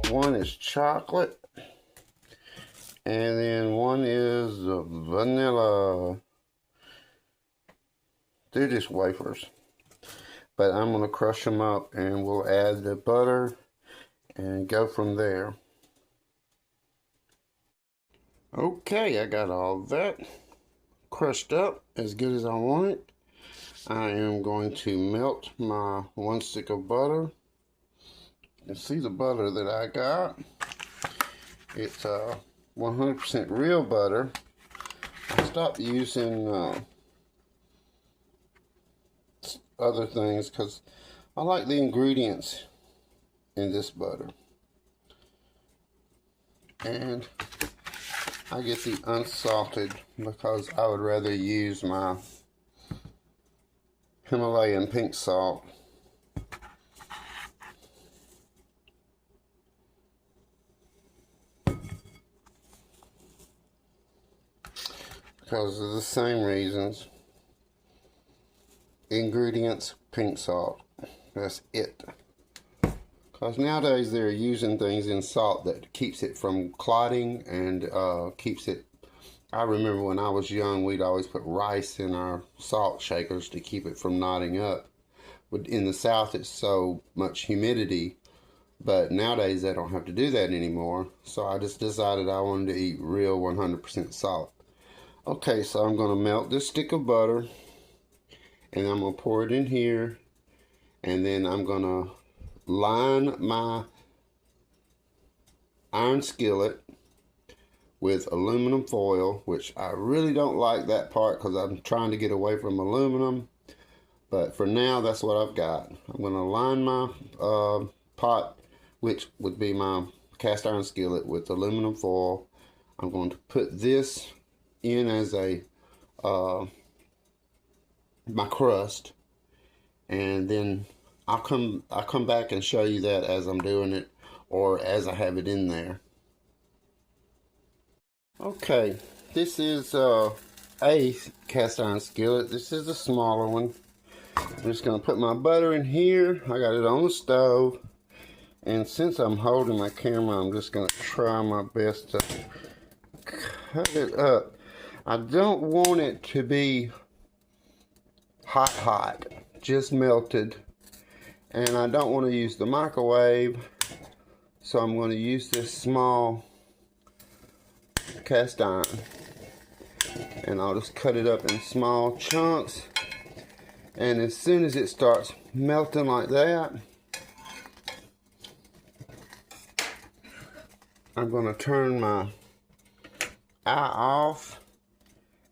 one is chocolate, and then one is vanilla. They're just wafers, but I'm going to crush them up and we'll add the butter and go from there. Okay, I got all that crushed up as good as I want it. I am going to melt my 1 stick of butter. You can see the butter that I got. It's 100% real butter. I stopped using other things because I like the ingredients in this butter. And I get the unsalted because I would rather use my Himalayan pink salt. Because of the same reasons. Ingredients, pink salt. That's it. Because nowadays they're using things in salt that keeps it from clotting and keeps it. I remember when I was young, we'd always put rice in our salt shakers to keep it from knotting up. But in the South, it's so much humidity. But nowadays they don't have to do that anymore. So I just decided I wanted to eat real 100% salt. Okay, so I'm going to melt this stick of butter. And I'm going to pour it in here. And then I'm going to line my iron skillet with aluminum foil, which I really don't like that part because I'm trying to get away from aluminum. But for now, that's what I've got. I'm going to line my pot, which would be my cast iron skillet, with aluminum foil. I'm going to put this in as a my crust, and then I'll come back and show you that as I'm doing it or as I have it in there. Okay, this is a cast iron skillet. This is the smaller one. I'm just going to put my butter in here. I got it on the stove, and since I'm holding my camera, I'm just going to try my best to cut it up. I don't want it to be hot, just melted. And I don't want to use the microwave, so I'm going to use this small cast iron. And I'll just cut it up in small chunks. And as soon as it starts melting like that, I'm going to turn my eye off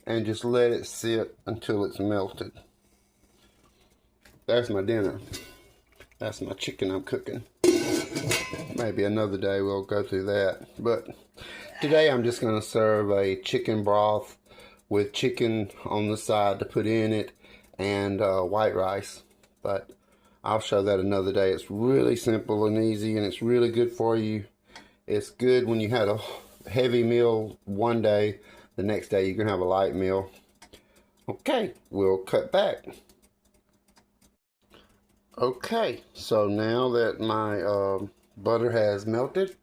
and just let it sit until it's melted. That's my dinner. That's my chicken I'm cooking. Maybe another day we'll go through that. But today I'm just going to serve a chicken broth with chicken on the side to put in it and white rice. But I'll show that another day. It's really simple and easy, and it's really good for you. It's good when you had a heavy meal one day. The next day you can have a light meal. Okay, we'll cut back. Okay, so now that my butter has melted,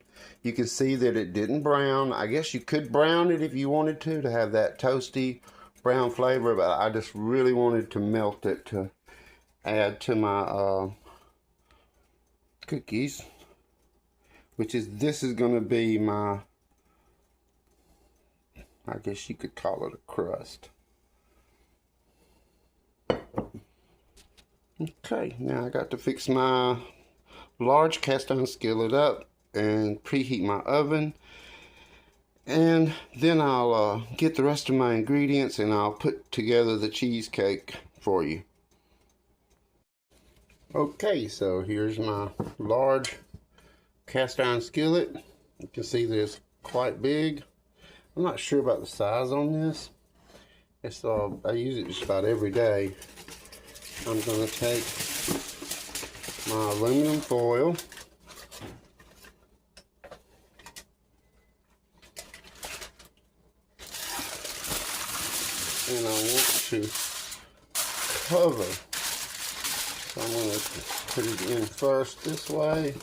you can see that it didn't brown. I guess you could brown it if you wanted to have that toasty brown flavor, but I just really wanted to melt it to add to my cookies, which is, this is going to be my, I guess you could call it a crust. Okay, now I got to fix my large cast iron skillet up and preheat my oven, and then I'll get the rest of my ingredients and I'll put together the cheesecake for you. Okay, so here's my large cast iron skillet. You can see that it's quite big. I'm not sure about the size on this. It's I use it just about every day. I'm going to take my aluminum foil and I want to cover. So I'm going to put it in first this way,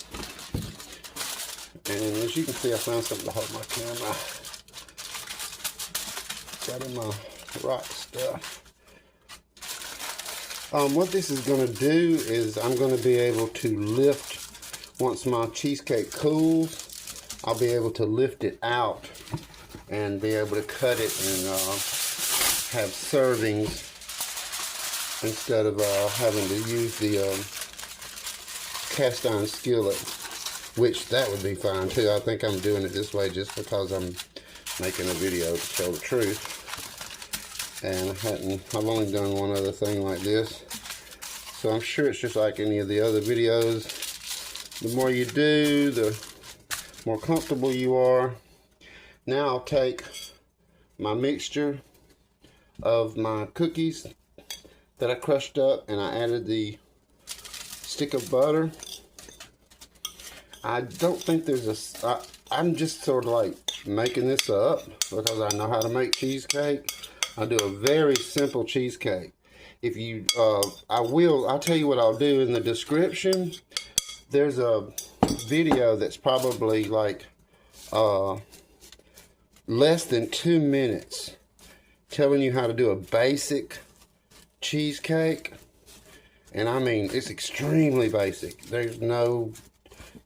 And as you can see, I found something to hold my camera. Got in my rock stuff. What this is going to do is I'm going to be able to lift, once my cheesecake cools, I'll be able to lift it out and be able to cut it and have servings instead of having to use the cast iron skillet, which that would be fine too. I think I'm doing it this way just because I'm making a video to tell the truth. And I've only done one other thing like this. So I'm sure it's just like any of the other videos. The more you do, the more comfortable you are. Now I'll take my mixture of my cookies that I crushed up and I added the stick of butter. I don't think there's I'm just sort of like making this up because I know how to make cheesecake. I do a very simple cheesecake. If you, I'll tell you what I'll do in the description. There's a video that's probably like less than 2 minutes telling you how to do a basic cheesecake. And I mean, it's extremely basic. There's no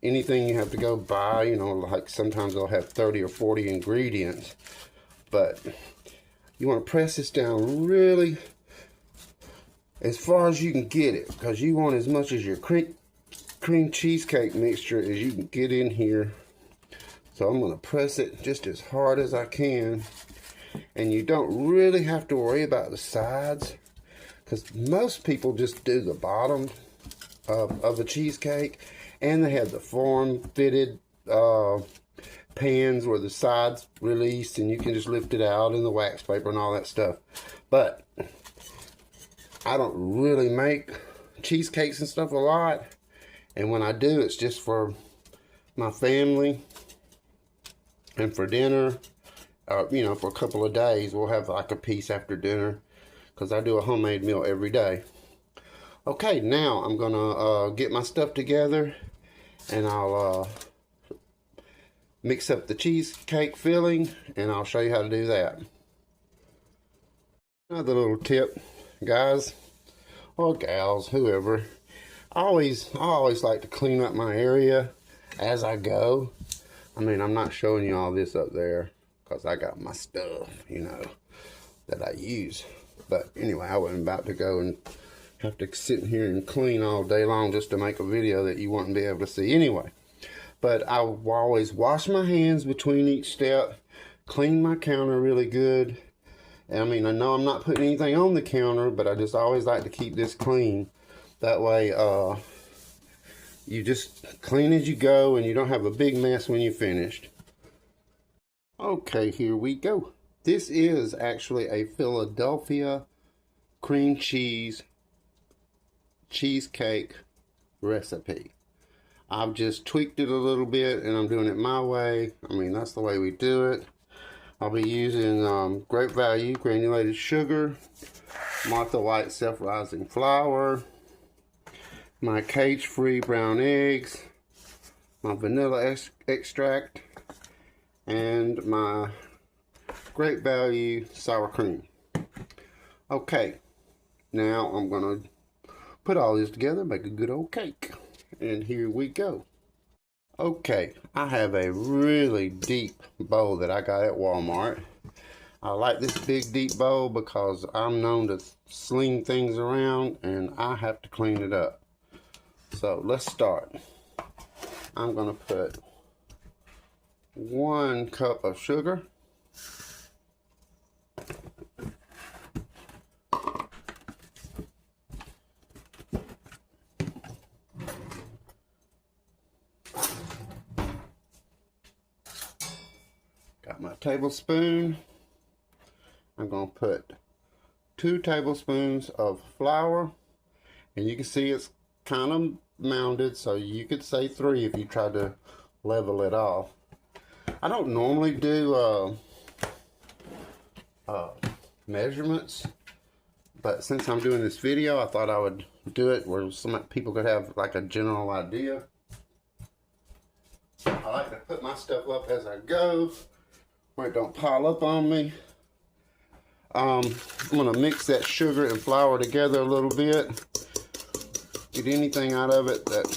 anything you have to go buy, you know, like sometimes they'll have 30 or 40 ingredients. But you want to press this down really as far as you can get it, because you want as much as your cream cheesecake mixture as you can get in here. So I'm going to press it just as hard as I can. And you don't really have to worry about the sides, because most people just do the bottom of the cheesecake, and they have the form-fitted pans where the sides release and you can just lift it out in the wax paper and all that stuff. But I don't really make cheesecakes and stuff a lot, and when I do, it's just for my family and for dinner. You know, for a couple of days we'll have like a piece after dinner, because I do a homemade meal every day. Okay, now I'm gonna get my stuff together and I'll mix up the cheesecake filling, and I'll show you how to do that. Another little tip, guys or gals, whoever, I always like to clean up my area as I go. I mean, I'm not showing you all this up there because I got my stuff, you know, that I use. But anyway, I wasn't about to go and have to sit in here and clean all day long just to make a video that you wouldn't be able to see anyway. But I always wash my hands between each step, clean my counter really good. I mean, I know I'm not putting anything on the counter, but I just always like to keep this clean. That way, you just clean as you go and you don't have a big mess when you're finished. Okay, here we go. This is actually a Philadelphia cream cheese cheesecake recipe. I've just tweaked it a little bit and I'm doing it my way. I mean, that's the way we do it. I'll be using great value granulated sugar, Martha White self-rising flour, my cage-free brown eggs, my vanilla extract, and my great value sour cream. Okay, now I'm gonna put all this together, make a good old cake. And here we go. Okay, I have a really deep bowl that I got at Walmart. I like this big deep bowl because I'm known to sling things around and I have to clean it up. So let's start. I'm gonna put 1 cup of sugar, got my tablespoon. I'm going to put 2 tablespoons of flour, and you can see it's kind of mounded, so you could say 3 if you try to level it off. I don't normally do measurements, but since I'm doing this video, I thought I would do it where some people could have like a general idea. I like to put my stuff up as I go, where it don't pile up on me. I'm gonna mix that sugar and flour together a little bit. Get anything out of it that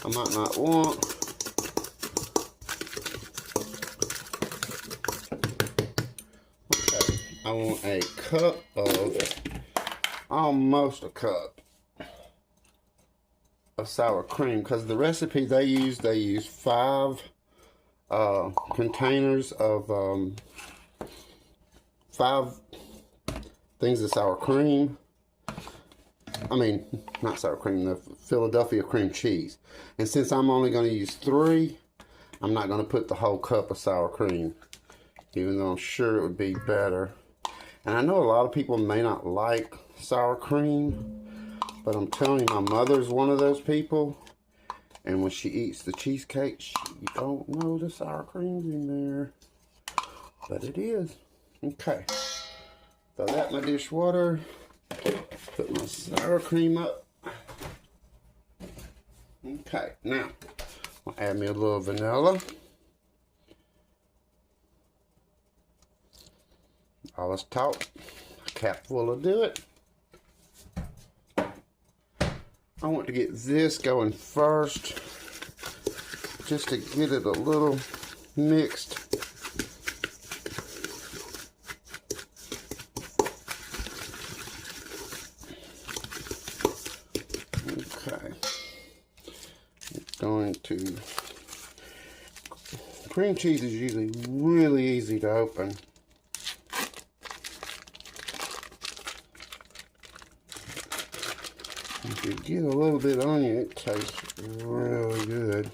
I might not want. Okay, I want a cup of, almost a cup of sour cream, because the recipe they use 5 containers of 5 things of sour cream. I mean, not sour cream, the Philadelphia cream cheese. And since I'm only going to use 3, I'm not going to put the whole cup of sour cream, even though I'm sure it would be better. And I know a lot of people may not like sour cream, but I'm telling you, my mother's one of those people. And when she eats the cheesecake, she don't know the sour cream's in there. But it is. Okay. Throw that in my dishwater. Put my sour cream up. Okay, now I'll add me a little vanilla. All this talk, a cap full will do it. I want to get this going first, just to get it a little mixed. Okay, going to, cream cheese is usually really easy to open. If you get a little bit on you, it tastes really good.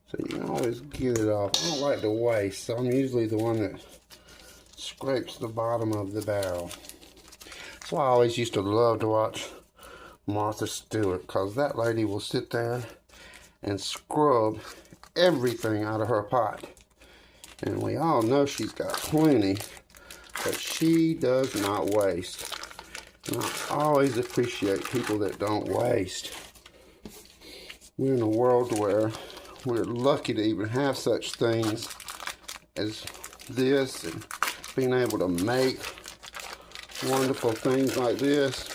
So you can always get it off. I don't like to waste, so I'm usually the one that scrapes the bottom of the barrel. So I always used to love to watch Martha Stewart, because that lady will sit there and scrub everything out of her pot. And we all know she's got plenty, but she does not waste. And I always appreciate people that don't waste. We're in a world where we're lucky to even have such things as this, and being able to make wonderful things like this.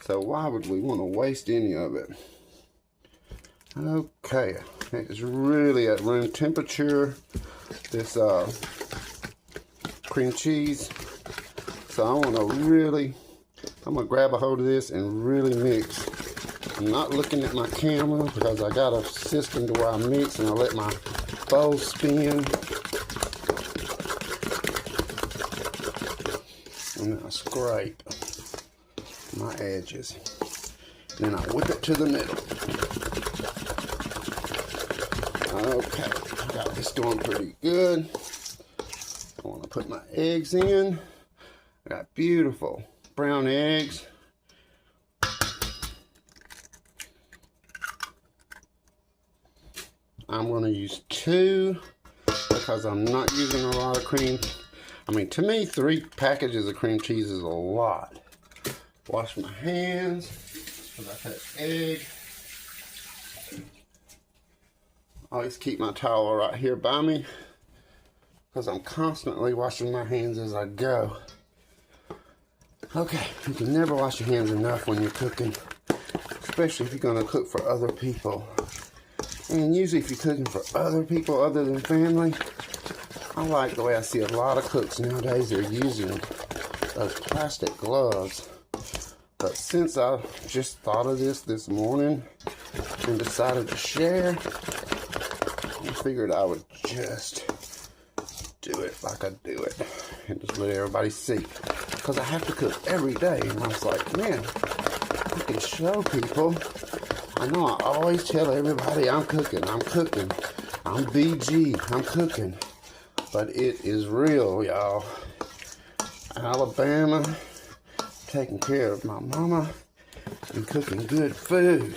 So why would we want to waste any of it? Okay, it's really at room temperature, this cream cheese. So I want to really, I'm going to grab a hold of this and really mix. I'm not looking at my camera because I got a system to where I mix and I let my bowl spin. And then I scrape my edges. Then I whip it to the middle. Okay, got this going pretty good. I want to put my eggs in. I got beautiful brown eggs. I'm going to use 2 because I'm not using a lot of cream. I mean, to me, 3 packages of cream cheese is a lot. Wash my hands because I touch egg. Always keep my towel right here by me because I'm constantly washing my hands as I go. Okay, you can never wash your hands enough when you're cooking, especially if you're going to cook for other people. And usually if you're cooking for other people other than family, I like the way I see a lot of cooks nowadays, they're using those plastic gloves. But since I just thought of this morning and decided to share, I figured I would just do it like I do it and just let everybody see. Because I have to cook every day, and I was like, man, I can show people. I know I always tell everybody I'm cooking, I'm BG, I'm cooking. But it is real, y'all. Alabama, taking care of my mama and cooking good food.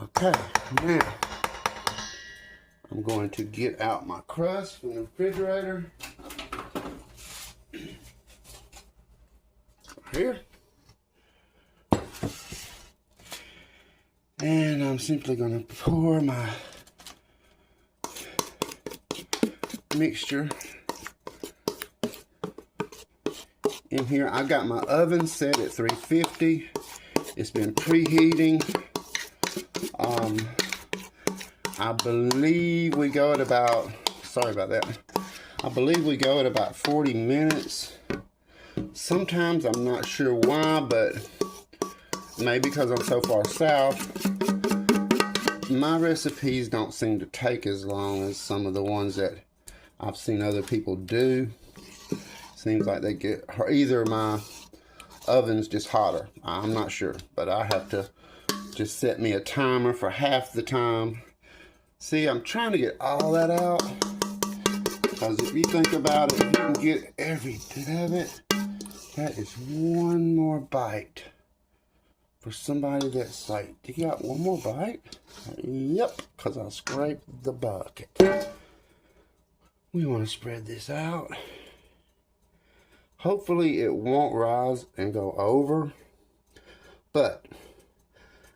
Okay, now I'm going to get out my crust from the refrigerator. Here. And I'm simply going to pour my mixture in here. I got my oven set at 350. It's been preheating. I believe we go at about, sorry about that. I believe we go at about 40 minutes. Sometimes I'm not sure why, but maybe because I'm so far south, my recipes don't seem to take as long as some of the ones that I've seen other people do. Seems like they get, either my oven's just hotter. I'm not sure, but I have to just set me a timer for half the time. See, I'm trying to get all that out, because if you think about it, if you can get every bit of it, that is one more bite. For somebody that's like, do you got one more bite? Yep, because I scraped the bucket. We want to spread this out. Hopefully it won't rise and go over, but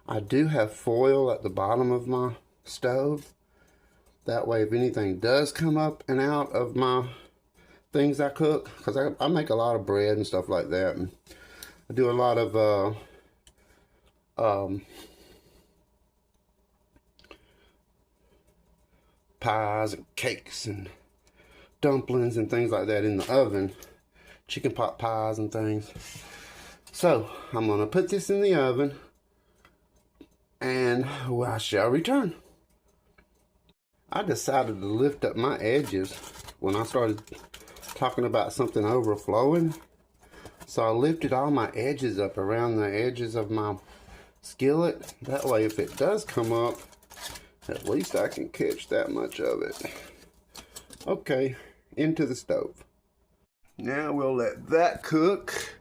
I do have foil at the bottom of my stove. That way, if anything does come up and out of my things I cook, because I make a lot of bread and stuff like that, and I do a lot of pies and cakes and dumplings and things like that in the oven, chicken pot pies and things. So I'm gonna put this in the oven, and I shall return. I decided to lift up my edges when I started talking about something overflowing. So I lifted all my edges up around the edges of my skillet. That way, if it does come up, at least I can catch that much of it. Okay, into the stove. Now we'll let that cook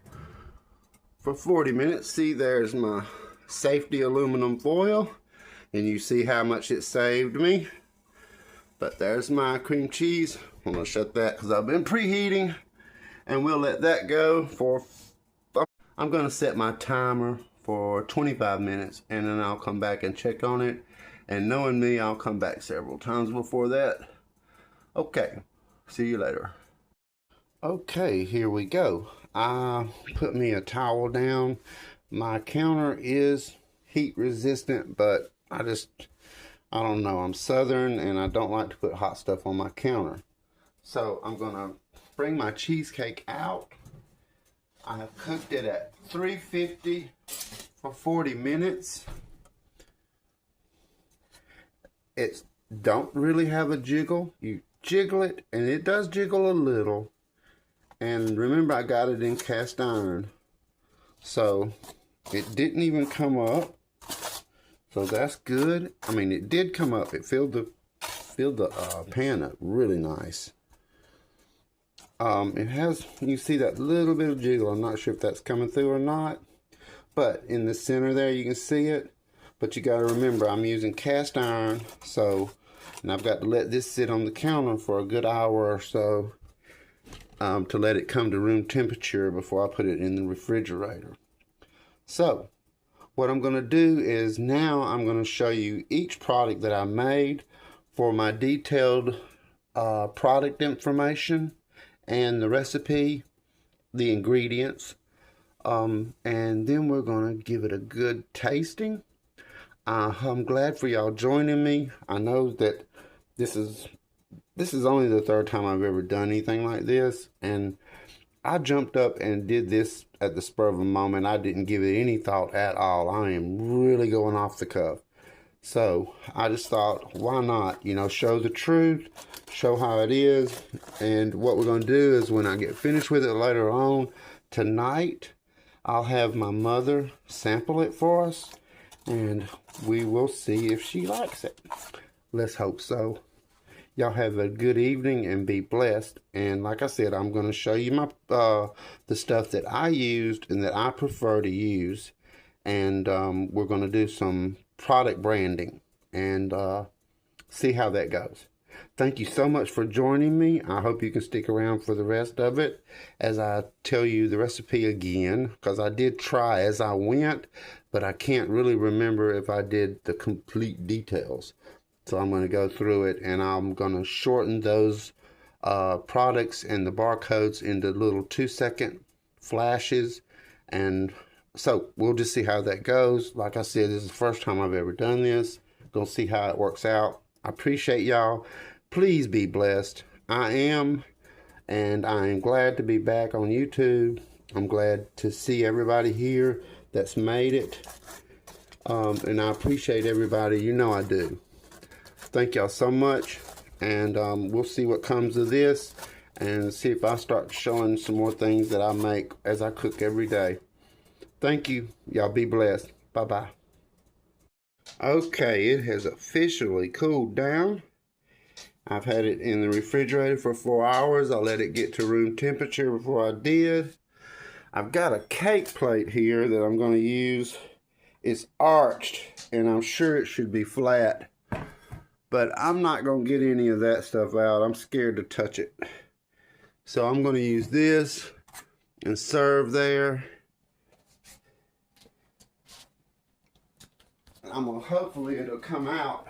for 40 minutes. See, there's my safety aluminum foil, and you see how much it saved me. But there's my cream cheese. I'm gonna shut that because I've been preheating, and we'll let that go for, I'm gonna set my timer for 25 minutes, and then I'll come back and check on it. And knowing me, I'll come back several times before that. Okay, see you later. Okay, here we go. I put me a towel down. My counter is heat resistant, but I don't know. I'm Southern and I don't like to put hot stuff on my counter. So I'm gonna bring my cheesecake out. I have cooked it at 350 for 40 minutes. It don't really have a jiggle. You jiggle it and it does jiggle a little. And remember, I got it in cast iron, so it didn't even come up. So that's good. I mean, it did come up. It filled the pan up really nice. It has, you see that little bit of jiggle. I'm not sure if that's coming through or not, but in the center there you can see it. But you got to remember, I'm using cast iron, so, and I've got to let this sit on the counter for a good hour or so to let it come to room temperature before I put it in the refrigerator. So what I'm going to do is now I'm going to show you each product that I made for my detailed product information and the recipe, the ingredients, and then we're going to give it a good tasting. I'm glad for y'all joining me. I know that this is only the third time I've ever done anything like this, and I jumped up and did this at the spur of a moment. I didn't give it any thought at all. I am really going off the cuff. So I just thought, why not, you know, show the truth, show how it is. And what we're going to do is when I get finished with it later on tonight, I'll have my mother sample it for us, and we will see if she likes it. Let's hope so. Y'all have a good evening and be blessed. And like I said, I'm going to show you my the stuff that I used and that I prefer to use. And we're going to do some product branding and see how that goes. Thank you so much for joining me. I hope you can stick around for the rest of it as I tell you the recipe again, because I did try as I went, but I can't really remember if I did the complete details. So I'm going to go through it, and I'm going to shorten those products and the barcodes into little 2-second flashes. And so we'll just see how that goes. Like I said, this is the first time I've ever done this. Gonna see how it works out. I appreciate y'all. Please be blessed. I am, and I am glad to be back on YouTube. I'm glad to see everybody here that's made it. And I appreciate everybody. You know I do. Thank y'all so much. And we'll see what comes of this, and see if I start showing some more things that I make as I cook every day. Thank you. Y'all be blessed. Bye-bye. Okay, it has officially cooled down. I've had it in the refrigerator for 4 hours. I let it get to room temperature before I did. I've got a cake plate here that I'm going to use. It's arched, and I'm sure it should be flat. But I'm not going to get any of that stuff out. I'm scared to touch it. So I'm going to use this and serve there. I'm going to, hopefully it'll come out.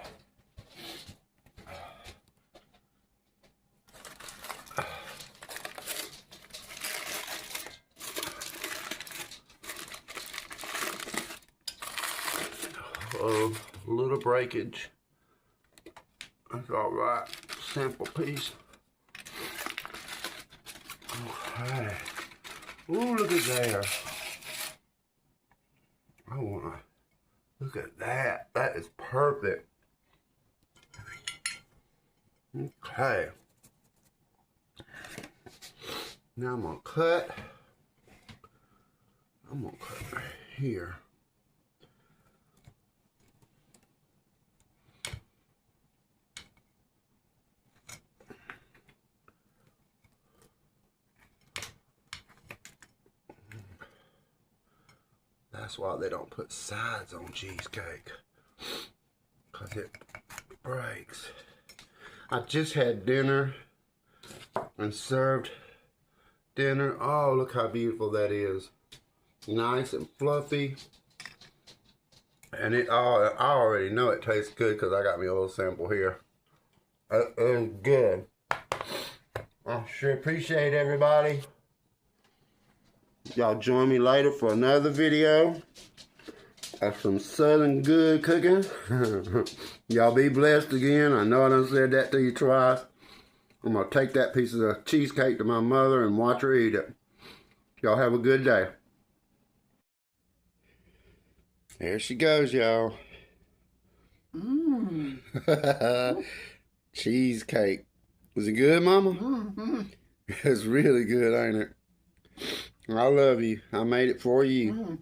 Oh, a little breakage. That's all right. Sample piece. Okay. Ooh, look at there. I want to look at that. That is perfect. Okay. Now I'm gonna cut. I'm gonna cut right here. That's why they don't put sides on cheesecake, because it breaks. I just had dinner and served dinner. Oh, look how beautiful that is. Nice and fluffy. And I already know it tastes good because I got me a little sample here. It is good. I sure appreciate everybody. Y'all join me later for another video of some Southern good cooking. Y'all be blessed again. I know I done said that to you twice. I'm going to take that piece of the cheesecake to my mother and watch her eat it. Y'all have a good day. There she goes, y'all. Cheesecake. Was it good, Mama? Mm-hmm. It's really good, ain't it? I love you. I made it for you. Mm.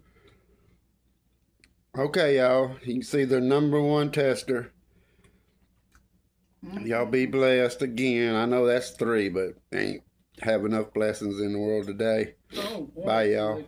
Okay, y'all. You can see the #1 tester. Y'all be blessed again. I know that's 3, but ain't have enough blessings in the world today. Oh, bye, y'all.